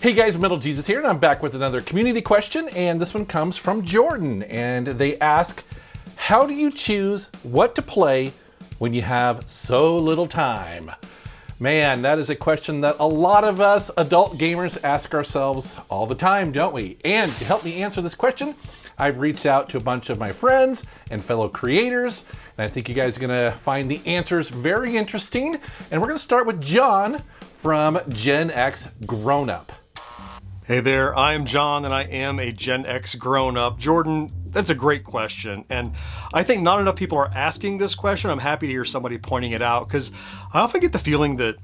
Hey guys, Metal Jesus here, and I'm back with another community question, and this one comes from Jordan, and they ask, how do you choose what to play when you have so little time? Man, that is a question that a lot of us adult gamers ask ourselves all the time, don't we? And to help me answer this question, I've reached out to a bunch of my friends and fellow creators, and I think you guys are gonna find the answers very interesting. And we're gonna start with John from Gen X Grown Up. Hey there, I'm John and I am a Gen X grown-up. Jordan, that's a great question, and I think not enough people are asking this question. I'm happy to hear somebody pointing it out, because I often get the feeling that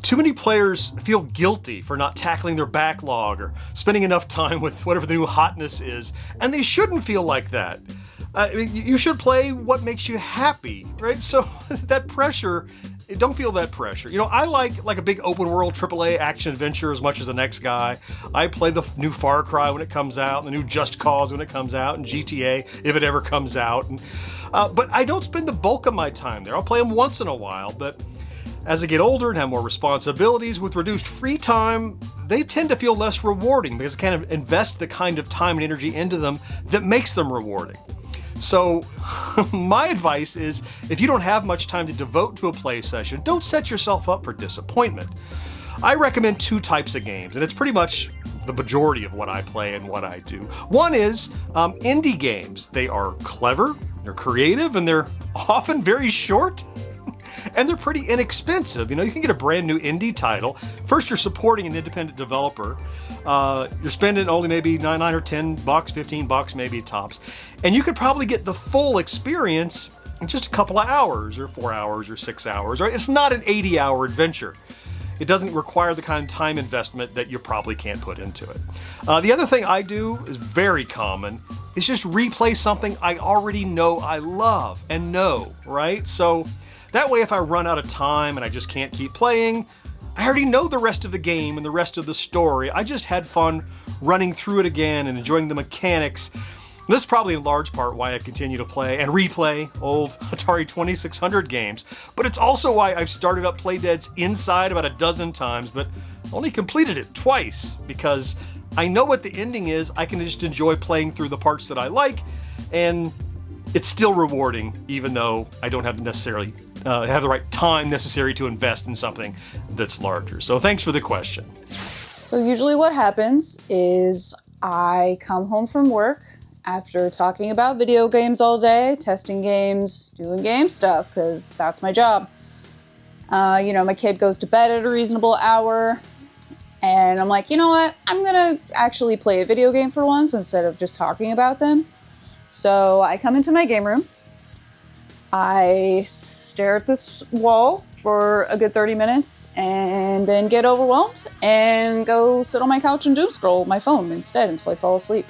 too many players feel guilty for not tackling their backlog or spending enough time with whatever the new hotness is, and they shouldn't feel like that. You should play what makes you happy, right? So that pressure, don't feel that pressure. You know, I like a big open world AAA action adventure as much as the next guy. I play the new Far Cry when it comes out, and the new Just Cause when it comes out, and GTA if it ever comes out. But I don't spend the bulk of my time there. I'll play them once in a while, but as I get older and have more responsibilities with reduced free time, they tend to feel less rewarding because I kind of invest the kind of time and energy into them that makes them rewarding. So my advice is, if you don't have much time to devote to a play session, don't set yourself up for disappointment. I recommend two types of games, and it's pretty much the majority of what I play and what I do. One is indie games. They are clever, they're creative, and they're often very short. And they're pretty inexpensive. You know, you can get a brand new indie title. First, you're supporting an independent developer. You're spending only maybe $9 or $10, $15 maybe tops. And you could probably get the full experience in just a couple of hours, or 4 hours, or 6 hours. Right? It's not an 80-hour adventure. It doesn't require the kind of time investment that you probably can't put into it. The other thing I do is very common. It's just replay something I already know I love and know, right? So that way, if I run out of time and I just can't keep playing, I already know the rest of the game and the rest of the story. I just had fun running through it again and enjoying the mechanics. And this is probably in large part why I continue to play and replay old Atari 2600 games. But it's also why I've started up Playdead's Inside about a dozen times, but only completed it twice, because I know what the ending is. I can just enjoy playing through the parts that I like, and it's still rewarding, even though I don't have necessarily have the right time necessary to invest in something that's larger. So thanks for the question. So usually what happens is I come home from work after talking about video games all day, testing games, doing game stuff, because that's my job. My kid goes to bed at a reasonable hour, and I'm like, you know what? I'm gonna actually play a video game for once instead of just talking about them. So I come into my game room, I stare at this wall for a good 30 minutes, and then get overwhelmed and go sit on my couch and doom scroll my phone instead until I fall asleep.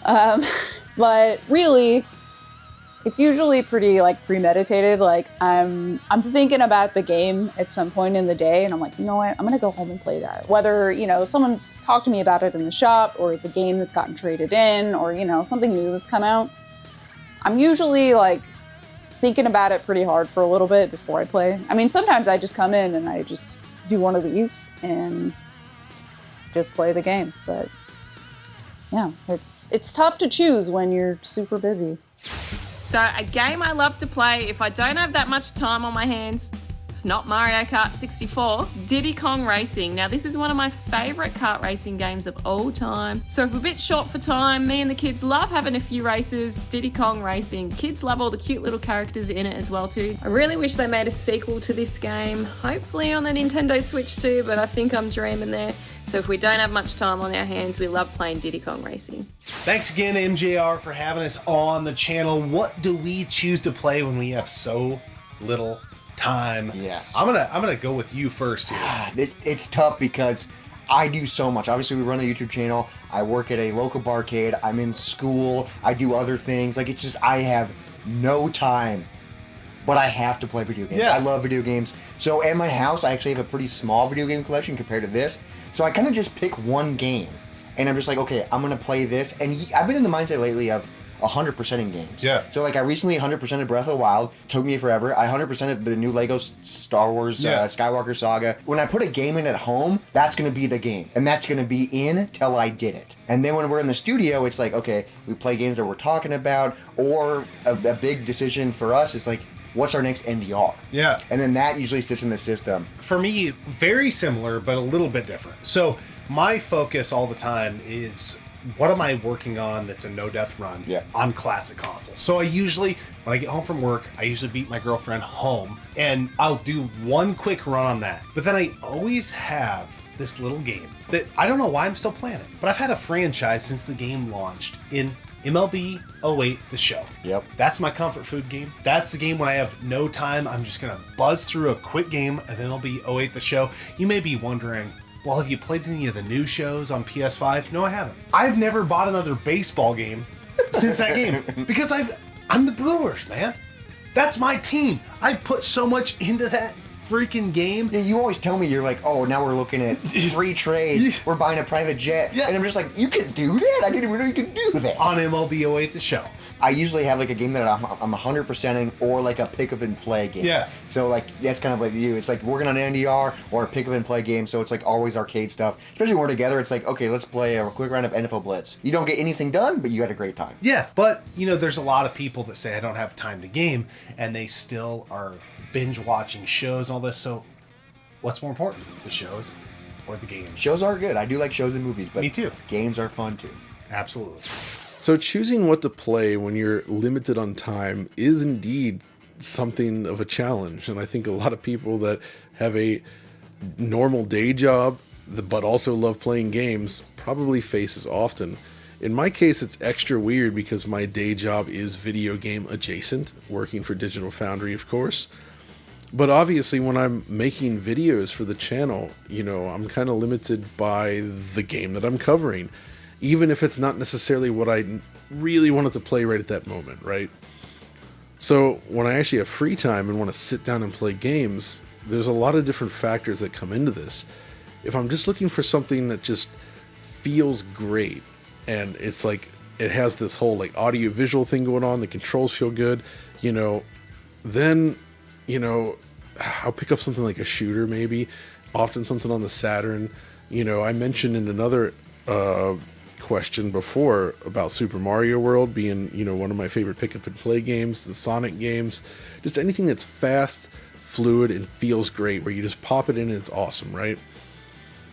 But really, it's usually pretty premeditated. I'm thinking about the game at some point in the day, and I'm like, you know what? I'm gonna go home and play that. Whether, someone's talked to me about it in the shop, or it's a game that's gotten traded in, or, something new that's come out. I'm usually thinking about it pretty hard for a little bit before I play. I mean, sometimes I just come in and I just do one of these and just play the game. But yeah, it's tough to choose when you're super busy. So a game I love to play if I don't have that much time on my hands, it's not Mario Kart 64, Diddy Kong Racing. Now this is one of my favourite kart racing games of all time. So if we're a bit short for time, me and the kids love having a few races. Diddy Kong Racing. Kids love all the cute little characters in it as well too. I really wish they made a sequel to this game, hopefully on the Nintendo Switch too, but I think I'm dreaming there. So if we don't have much time on our hands, we love playing Diddy Kong Racing. Thanks again, MJR, for having us on the channel. What do we choose to play when we have so little time? Yes. I'm gonna go with you first here. It's tough because I do so much. Obviously, we run a YouTube channel. I work at a local barcade. I'm in school. I do other things. It's just, I have no time, but I have to play video games. Yeah. I love video games. So at my house, I actually have a pretty small video game collection compared to this. So I kind of just pick one game, and I'm just like, okay, I'm gonna play this. And I've been in the mindset lately of, 100%ing games. Yeah. So like I recently 100%ed Breath of the Wild. Took me forever. I 100%ed the new Lego Star Wars Skywalker Saga. When I put a game in at home, that's going to be the game. And that's going to be in till I did it. And then when we're in the studio, it's like, okay, we play games that we're talking about, or a big decision for us is like, what's our next NDR? Yeah. And then that usually sits in the system. For me, very similar, but a little bit different. So my focus all the time is, what am I working on that's a no-death run on classic consoles? So I usually, when I get home from work, I usually beat my girlfriend home, and I'll do one quick run on that. But then I always have this little game that I don't know why I'm still playing it, but I've had a franchise since the game launched in MLB 08 The Show. Yep. That's my comfort food game. That's the game when I have no time, I'm just going to buzz through a quick game of MLB 08 The Show. You may be wondering, well, have you played any of the new shows on PS5? No, I haven't. I've never bought another baseball game since that game because I'm the Brewers, man. That's my team. I've put so much into that freaking game. Yeah, you always tell me, you're like, oh, now we're looking at free trades. We're buying a private jet. Yeah. And I'm just like, you can do that? I didn't even know you could do that. On MLB 08 The Show. I usually have like a game that I'm 100%ing, or like a pick up and play game. Yeah. So like that's kind of like you. It's like working on an NDR or a pick up and play game. So it's like always arcade stuff. Especially when we're together, it's like, okay, let's play a quick round of NFL Blitz. You don't get anything done, but you had a great time. Yeah, but you know, there's a lot of people that say I don't have time to game, and they still are binge watching shows and all this. So what's more important, the shows or the games? Shows are good. I do like shows and movies, but Me too. Games are fun too. Absolutely. So choosing what to play when you're limited on time is indeed something of a challenge. And I think a lot of people that have a normal day job but also love playing games probably face this often. In my case, it's extra weird because my day job is video game adjacent, working for Digital Foundry, of course. But obviously when I'm making videos for the channel, you know, I'm kind of limited by the game that I'm covering, even if it's not necessarily what I really wanted to play right at that moment, right? So when I actually have free time and want to sit down and play games, there's a lot of different factors that come into this. If I'm just looking for something that just feels great, and it's like it has this whole like audio visual thing going on, the controls feel good, you know, then, you know, I'll pick up something like a shooter, maybe, often something on the Saturn. You know, I mentioned in another question before about Super Mario World being, you know, one of my favorite pick up and play games, the Sonic games, just anything that's fast, fluid, and feels great, where you just pop it in and it's awesome, right?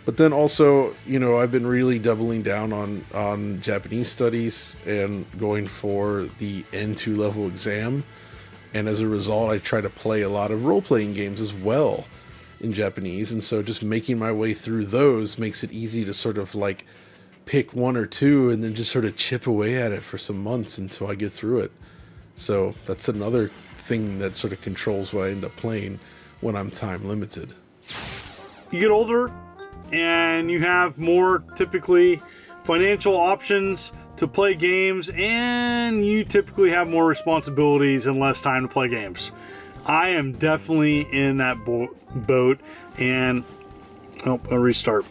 But then also, you know, I've been really doubling down on Japanese studies and going for the N2 level exam. And as a result, I try to play a lot of role-playing games as well in Japanese. And so just making my way through those makes it easy to sort of like pick one or two and then just sort of chip away at it for some months until I get through it. So that's another thing that sort of controls what I end up playing when I'm time limited. You get older and you have more typically financial options to play games, and you typically have more responsibilities and less time to play games. I am definitely in that boat, and I'll restart.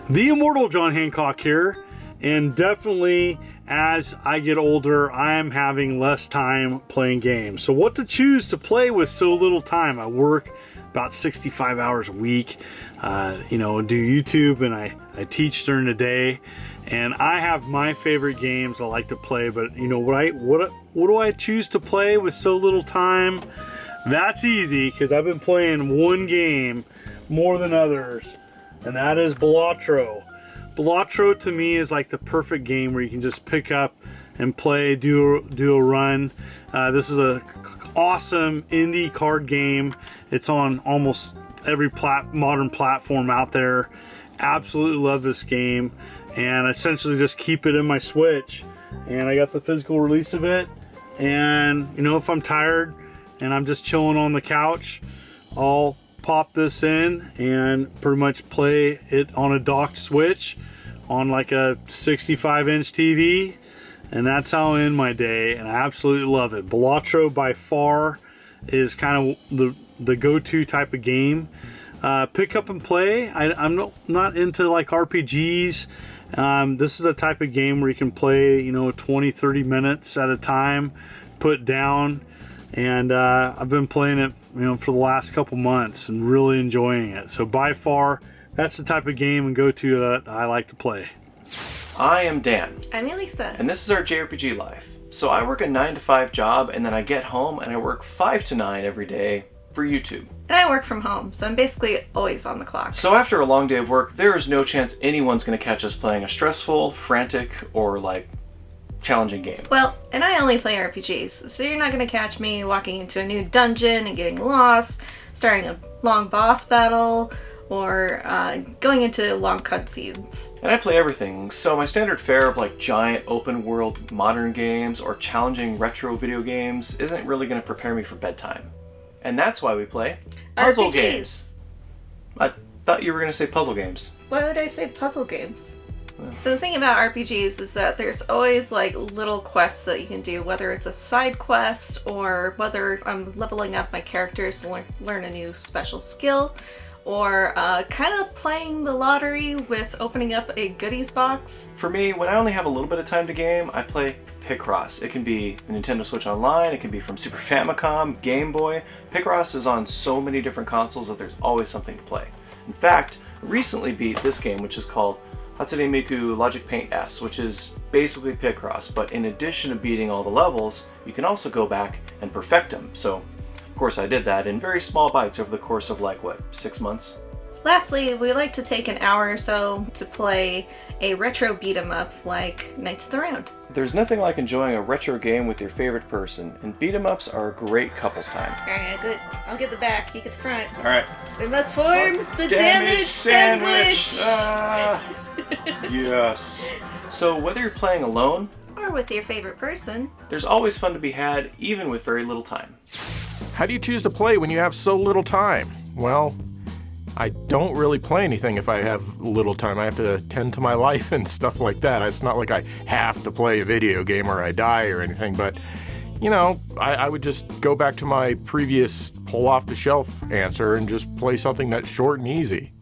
The immortal John Hancock here, and definitely as I get older, I'm having less time playing games. So what to choose to play with so little time? I work about 65 hours a week, you know, do YouTube, and I teach during the day. And I have my favorite games I like to play, but you know what do I choose to play with so little time? That's easy, because I've been playing one game more than others, and that is Balatro. Balatro to me is like the perfect game where you can just pick up and play, do a run. This is a awesome indie card game. It's on almost every modern platform out there. Absolutely love this game. And I essentially just keep it in my Switch, and I got the physical release of it. And you know, if I'm tired and I'm just chilling on the couch, I'll pop this in and pretty much play it on a docked Switch on like a 65-inch TV, and that's how I end my day. And I absolutely love it. Balatro by far is kind of the go-to type of game. Pick up and play. I'm not into like RPGs. This is a type of game where you can play, 20, 30 minutes at a time, put down. And I've been playing it, for the last couple months and really enjoying it. So by far, that's the type of game and go-to that I like to play. I am Dan. I'm Elisa. And this is our JRPG life. So I work a 9-to-5 job, and then I get home and I work 5 to 9 every day for YouTube. And I work from home, so I'm basically always on the clock. So after a long day of work, there is no chance anyone's going to catch us playing a stressful, frantic, or challenging game. Well, and I only play RPGs, so you're not going to catch me walking into a new dungeon and getting lost, starting a long boss battle, or going into long cutscenes. And I play everything, so my standard fare of giant open world modern games or challenging retro video games isn't really going to prepare me for bedtime. And that's why we play puzzle RPGs. games. I thought you were going to say puzzle games. Why would I say puzzle games? So the thing about RPGs is that there's always little quests that you can do, whether it's a side quest or whether I'm leveling up my characters to learn a new special skill, or kind of playing the lottery with opening up a goodies box. For me, when I only have a little bit of time to game, I play Picross. It can be a Nintendo Switch Online, it can be from Super Famicom, Game Boy. Picross is on so many different consoles that there's always something to play. In fact, I recently beat this game, which is called Hatsune Miku Logic Paint S, which is basically Picross, but in addition to beating all the levels, you can also go back and perfect them. So, of course, I did that in very small bites over the course of 6 months. Lastly, we like to take an hour or so to play a retro beat 'em up like Knights of the Round. There's nothing like enjoying a retro game with your favorite person, and beat 'em ups are a great couples time. Alright, good. I'll get the back, you get the front. Alright. We must form the damaged sandwich! Yes. So whether you're playing alone, Or with your favorite person. there's always fun to be had, even with very little time. How do you choose to play when you have so little time? Well, I don't really play anything if I have little time. I have to tend to my life and stuff like that. It's not like I have to play a video game or I die or anything, but, I would just go back to my previous pull-off-the-shelf answer and just play something that's short and easy.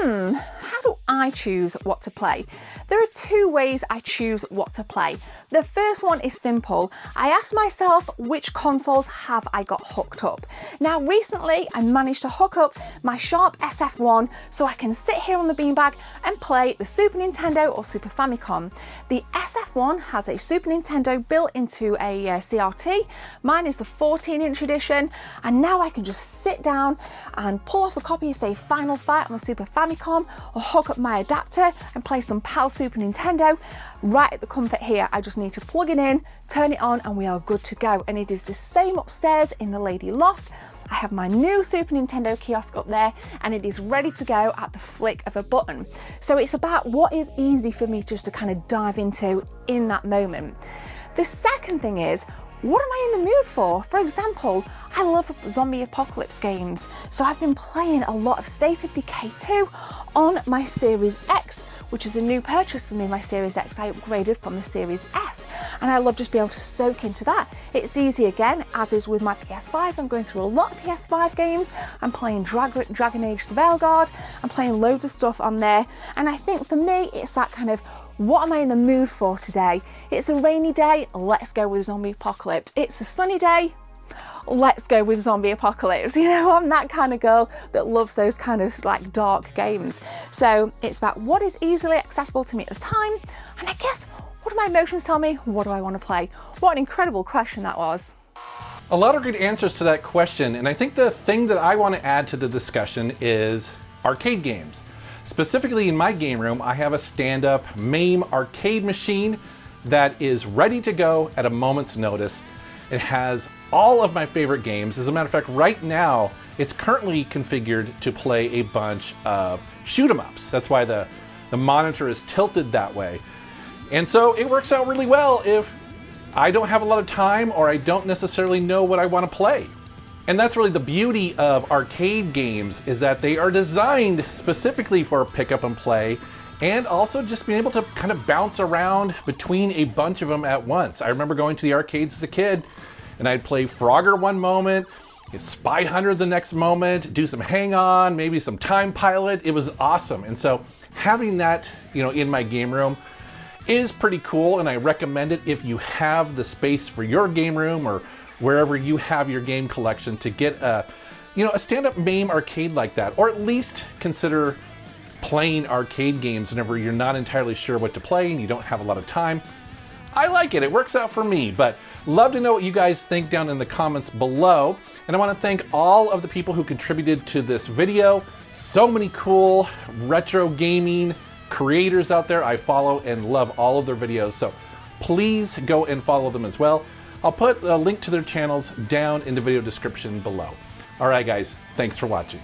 How do I choose what to play? There are two ways I choose what to play. The first one is simple. I ask myself, which consoles have I got hooked up? Now, recently I managed to hook up my Sharp SF1 so I can sit here on the beanbag and play the Super Nintendo or Super Famicom. The SF1 has a Super Nintendo built into a CRT. Mine is the 14-inch edition, and now I can just sit down and pull off a copy of, say, Final Fight on the Super Famicom, or hook up my adapter and play some PAL Super Nintendo right at the comfort here. I just need to plug it in, turn it on, and we are good to go. And it is the same upstairs in the lady loft. I have my new Super Nintendo kiosk up there, and it is ready to go at the flick of a button. So it's about what is easy for me just to kind of dive into in that moment. The second thing is, what am I in the mood for? For example, I love zombie apocalypse games, so I've been playing a lot of State of Decay 2 on my Series X, which is a new purchase for me, my Series X. I upgraded from the Series S, and I love just being able to soak into that. It's easy again, as is with my PS5. I'm going through a lot of PS5 games. I'm playing Dragon Age the Veilguard. I'm playing loads of stuff on there, and I think for me, it's that kind of, what am I in the mood for today? It's a rainy day, let's go with zombie apocalypse. It's a sunny day, let's go with zombie apocalypse. I'm that kind of girl that loves those kind of dark games. So it's about what is easily accessible to me at the time, and I guess, what do my emotions tell me? What do I want to play? What an incredible question that was. A lot of good answers to that question, and I think the thing that I want to add to the discussion is arcade games. Specifically in my game room, I have a stand-up MAME arcade machine that is ready to go at a moment's notice. It has all of my favorite games. As a matter of fact, right now, it's currently configured to play a bunch of shoot-'em-ups. That's why the monitor is tilted that way. And so it works out really well if I don't have a lot of time or I don't necessarily know what I want to play. And that's really the beauty of arcade games, is that they are designed specifically for pick up and play, and also just being able to kind of bounce around between a bunch of them at once. I remember going to the arcades as a kid, and I'd play Frogger one moment, Spy Hunter the next moment, do some Hang On, maybe some Time Pilot. It was awesome. And so having that, in my game room is pretty cool, and I recommend it if you have the space for your game room or wherever you have your game collection to get a stand-up MAME arcade like that, or at least consider playing arcade games whenever you're not entirely sure what to play and you don't have a lot of time. I like it. It works out for me, but love to know what you guys think down in the comments below. And I want to thank all of the people who contributed to this video. So many cool retro gaming creators out there. I follow and love all of their videos, so please go and follow them as well. I'll put a link to their channels down in the video description below. All right, guys, thanks for watching.